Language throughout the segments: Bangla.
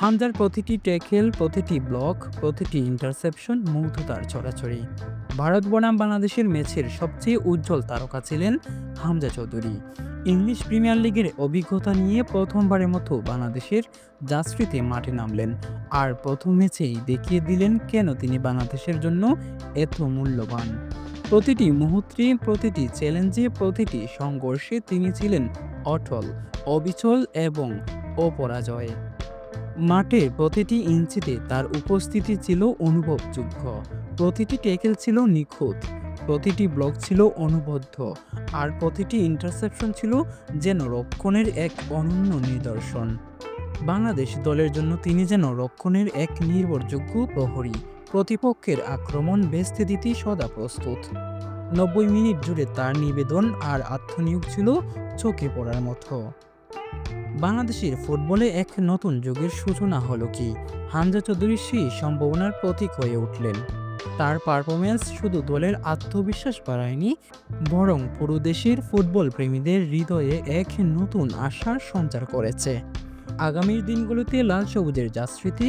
হামজার প্রতিটি ট্যাকেল, প্রতিটি ব্লক, প্রতিটি ইন্টারসেপশন মুগ্ধতার ছড়াছড়ি। ভারত বনাম বাংলাদেশের ম্যাচের সবচেয়ে উজ্জ্বল তারকা ছিলেন হামজা চৌধুরী। ইংলিশ প্রিমিয়ার লিগের অভিজ্ঞতা নিয়ে প্রথমবারের মতো বাংলাদেশের জার্সিতে মাঠে নামলেন, আর প্রথম ম্যাচেই দেখিয়ে দিলেন কেন তিনি বাংলাদেশের জন্য এত মূল্যবান। প্রতিটি মুহূর্তে, প্রতিটি চ্যালেঞ্জে, প্রতিটি সংঘর্ষে তিনি ছিলেন অটল, অবিচল এবং অপরাজয়। মাঠের প্রতিটি ইঞ্চিতে তার উপস্থিতি ছিল অনুভবযোগ্য। প্রতিটি ট্যাকেল ছিল নিখুঁত, প্রতিটি ব্লক ছিল অনবদ্য, আর প্রতিটি ইন্টারসেপশন ছিল যেন রক্ষণের এক অনন্য নিদর্শন। বাংলাদেশ দলের জন্য তিনি যেন রক্ষণের এক নির্ভরযোগ্য প্রহরী, প্রতিপক্ষের আক্রমণ ভেস্তে দিতে সদা প্রস্তুত। 90 মিনিট জুড়ে তার নিবেদন আর আত্মনিয়োগ ছিল চোখে পড়ার মতো। বাংলাদেশের ফুটবলে এক নতুন যুগের সূচনা হলো কি? হামজা চৌধুরী সেই সম্ভাবনার প্রতীক হয়ে উঠলেন। তার পারফরমেন্স শুধু দলের আত্মবিশ্বাস বাড়ায়নি, বরং পুরো দেশের ফুটবল প্রেমীদের হৃদয়ে এক নতুন আশার সঞ্চার করেছে। আগামীর দিনগুলোতে লাল সবুজের জার্সিতে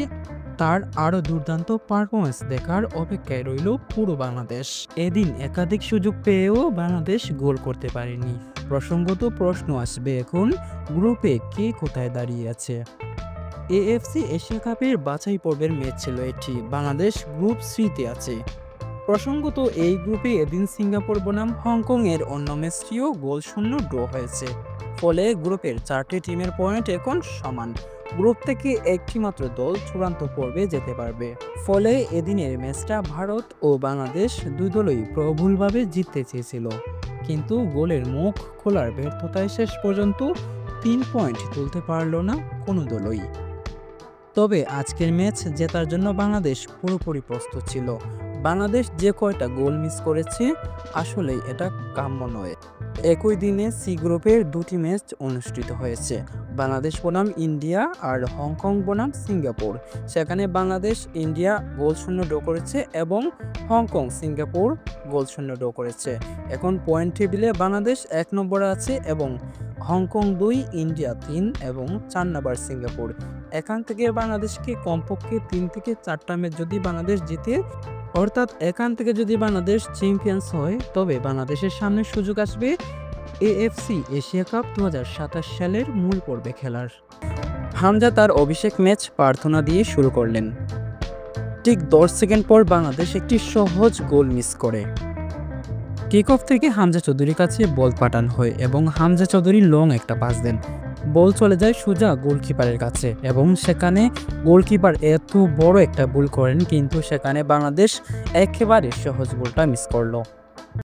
তার আরও দুর্দান্ত পারফরমেন্স দেখার অপেক্ষায় রইল পুরো বাংলাদেশ। এদিন একাধিক সুযোগ পেয়েও বাংলাদেশ গোল করতে পারেনি। প্রসঙ্গত প্রশ্ন আসবে এখন, গ্রুপে কে কোথায় দাঁড়িয়ে আছে? এএফসি এশিয়া কাপের বাছাই পর্বের ম্যাচ ছিল এটি। বাংলাদেশ গ্রুপ সিতে আছে। প্রসঙ্গত এই গ্রুপে এদিন সিঙ্গাপুর বনাম হংকং এর অন্য ম্যাচটিও গোলশূন্য ড্র হয়েছে। ফলে গ্রুপের 4টি টিমের পয়েন্ট এখন সমান। গ্রুপ থেকে একটি মাত্র দল চূড়ান্ত পর্বে যেতে পারবে। ফলে এদিনের ম্যাচটা ভারত ও বাংলাদেশ দুই দলই প্রবলভাবে জিততে চেয়েছিল, কিন্তু গোলের মুখ খোলার ব্যর্থতায় শেষ পর্যন্ত 3 পয়েন্ট তুলতে পারল না কোনো দলই। তবে আজকের ম্যাচ জেতার জন্য বাংলাদেশ পুরোপুরি প্রস্তুত ছিল। বাংলাদেশ যে কয়টা গোল মিস করেছে, আসলেই এটা কাম্য নয়। একই দিনে সি গ্রুপের 2টি ম্যাচ অনুষ্ঠিত হয়েছে, বাংলাদেশ বনাম ইন্ডিয়া আর হংকং বনাম সিঙ্গাপুর। সেখানে বাংলাদেশ ইন্ডিয়া গোলশূন্য ড্র করেছে এবং হংকং সিঙ্গাপুর গোলশূন্য ড্র করেছে। এখন পয়েন্ট টেবিলে বাংলাদেশ 1 নম্বরে আছে এবং হংকং 2, ইন্ডিয়া 3 এবং 4 নম্বর সিঙ্গাপুর। এখান থেকে বাংলাদেশকে কমপক্ষে 3 থেকে 4টা ম্যাচ যদি বাংলাদেশ জিতে, অর্থাৎ এখান থেকে যদি বাংলাদেশ চ্যাম্পিয়ন্স হয়, তবে বাংলাদেশের সামনে সুযোগ আসবে এএফসি এশিয়া কাপ 2027 সালের মূল পর্বে খেলার। হামজা তার অভিষেক ম্যাচ প্রার্থনা দিয়ে শুরু করলেন। ঠিক 10 সেকেন্ড পর বাংলাদেশ একটি সহজ গোল মিস করে। কিক অফ থেকে হামজা চৌধুরীর কাছে বল পাঠানো হয় এবং হামজা চৌধুরী লং একটা পাস দেন। বল চলে যায় সোজা গোলকিপারের কাছে এবং সেখানে গোলকিপার এত বড় একটা ভুল করেন, কিন্তু সেখানে বাংলাদেশ একেবারে সহজ গোলটা মিস করলো।